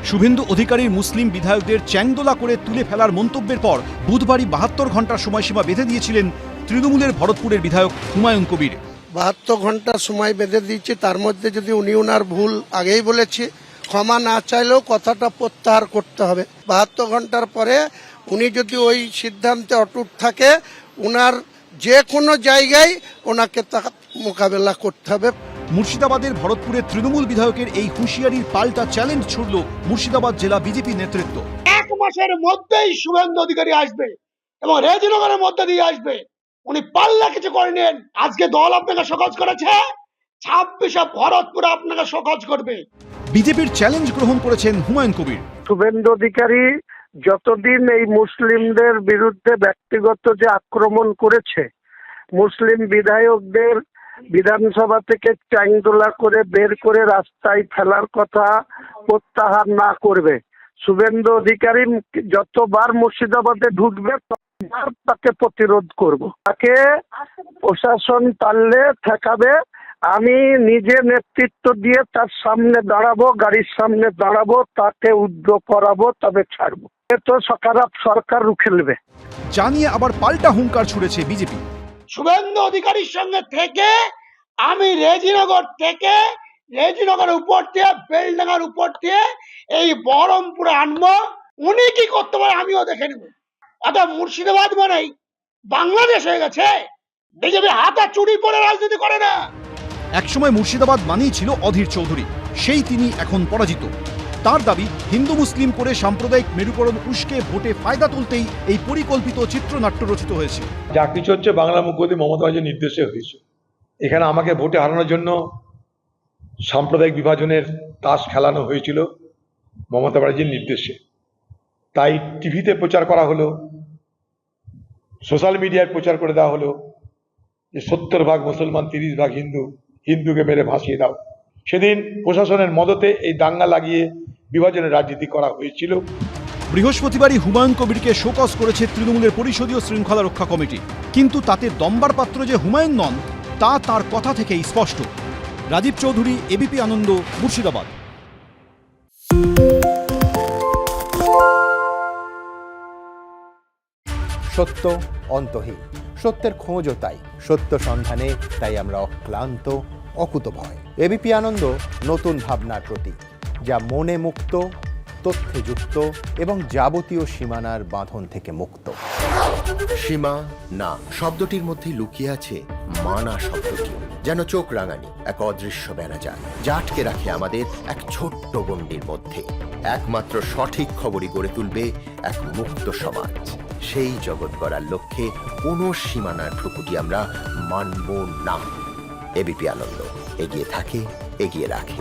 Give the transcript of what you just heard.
শুভেন্দু অধিকারীর মুসলিম বিধায়কদের চ্যাংদোলা করে তুলে ফেলার মন্তব্যের পর বুধবারই ৭২ ঘন্টার সময়সীমা বেঁধে দিয়েছিলেন তৃণমূলের ভরতপুরের বিধায়ক হুমায়ুন কবির। ৭২ ঘন্টা সময় বেঁধে দিয়েছে, তার মধ্যে যদি উনি ওনার ভুল আগেই বলেছে, ক্ষমা না চাইলেও কথাটা প্রত্যাহার করতে হবে। ৭২ ঘন্টার পরে উনি যদি ওই সিদ্ধান্তে অটুট থাকে, ওনার যে কোনো জায়গায় ওনাকে তা মোকাবেলা করতে হবে। মুর্শিদাবাদের ভরতপুরের তৃণমূল বিধায়কের এই হুঁশিয়ারির পাল্টা চ্যালেঞ্জ ছুড়ল মুর্শিদাবাদ জেলা বিজেপি নেতৃত্ব। ১ মাসের মধ্যেই শুভেন্দু অধিকারী আসবে এবং রেজিনগরের মধ্যে দিয়ে আসবে। উনি পাল্লা কিছু করে নেন। আজকে দল আপনাকে শোকজ করেছে, ২৬শে ভরতপুর আপনাকে শোকজ করবে। বিজেপির চ্যালেঞ্জ গ্রহণ করেছেন হুমায়ুন কবির। শুভেন্দু অধিকারী যতদিন এই মুসলিমদের বিরুদ্ধে ব্যক্তিগত যে আক্রমণ করেছে, মুসলিম বিধায়কদের বিধানসভা থেকে চ্যাংদোলা করে বের করে রাস্তায় ফেলার কথা প্রত্যাহার না করবে, শুভেন্দু অধিকারী যতবার মুর্শিদাবাদে ঢুকবে ততবার তাকে প্রতিরোধ করব। তাকে প্রশাসন পারলে ঠেকাবে, আমি নিজে নেতৃত্ব দিয়ে তার সামনে দাঁড়াবো, গাড়ির সামনে দাঁড়াবো, তাকে উদ্র করাবো, তবে ছাড়বো। এ তো সরকার রুখে নেবে। জানিয়ে আবার পাল্টা হুঙ্কার ছুড়েছে বিজেপি। শুভেন্দু অধিকারীর সঙ্গে থেকে আমি রেজিনগরের উপর দিয়ে বেলডাঙ্গার উপর দিয়ে এই বহরমপুরে আনবো। উনি কি করতে পারে আমিও দেখে নেব। অর্থাৎ মুর্শিদাবাদ মানেই বাংলাদেশ হয়ে গেছে। বিজেপি হাতে চুরি পরে রাজনীতি করে না। একসময় মুর্শিদাবাদ মানেই ছিল অধীর চৌধুরী, সেই তিনি এখন পরাজিত। তার দাবি, হিন্দু মুসলিম করে সাম্প্রদায়িক মেরুকরণ উস্কে ভোটে ফায়দা তুলতেই এই পরিকল্পিত চিত্রনাট্য রচিত হয়েছে। যা কিছু হচ্ছে বাংলা মুখ্যমন্ত্রী মমতা ব্যানার্জির নির্দেশে হয়েছে। এখানে আমাকে ভোটে হারানোর জন্য সাম্প্রদায়িক বিভাজনের তাস খেলানো হয়েছিল মমতা ব্যানার্জির নির্দেশে। তাই টিভিতে প্রচার করা হলো, সোশ্যাল মিডিয়ায় প্রচার করে দেওয়া হলো যে ৭০ ভাগ মুসলমান ৩০ ভাগ হিন্দু, হিন্দুকে মেরে ভাসিয়ে দাও। সেদিন প্রশাসনের মদতে এই দাঙ্গা লাগিয়ে বিভাজনের রাজনীতি করা হয়েছিল। বৃহস্পতিবারই হুমায়ুন কবিরকে শোকজ করেছে তৃণমূলের পরিষদীয় শৃঙ্খলা রক্ষা কমিটি, কিন্তু তাতে দম্বার পাত্র যে হুমায়ুন নন তা তার কথা থেকেই স্পষ্ট। রাজীব চৌধুরী, এবিপি আনন্দ, মুর্শিদাবাদ। সত্য অন্তহীন, সত্যের খোঁজও তাই, সত্য সন্ধানে তাই আমরা অক্লান্ত, অকুতভয়। এবিপি আনন্দ নতুন ভাবনার প্রতীক, যা মনে মুক্ত, তথ্যে যুক্ত এবং যাবতীয় সীমানার বাঁধন থেকে মুক্ত। সীমা না শব্দটির মধ্যে লুকিয়ে আছে মানা শব্দটি, যেন চোখ রাঙানি এক অদৃশ্য বেড়াজাল, যা আটকে রাখে আমাদের এক ছোট্ট গণ্ডির মধ্যে। একমাত্র সঠিক খবরই গড়ে তুলবে এক মুক্ত সমাজ। সেই জগৎ গড়ার লক্ষ্যে কোনো সীমানার ঠুকুটি আমরা মানব না। এবিপি আনন্দ এগিয়ে থাকে, এগিয়ে রাখে।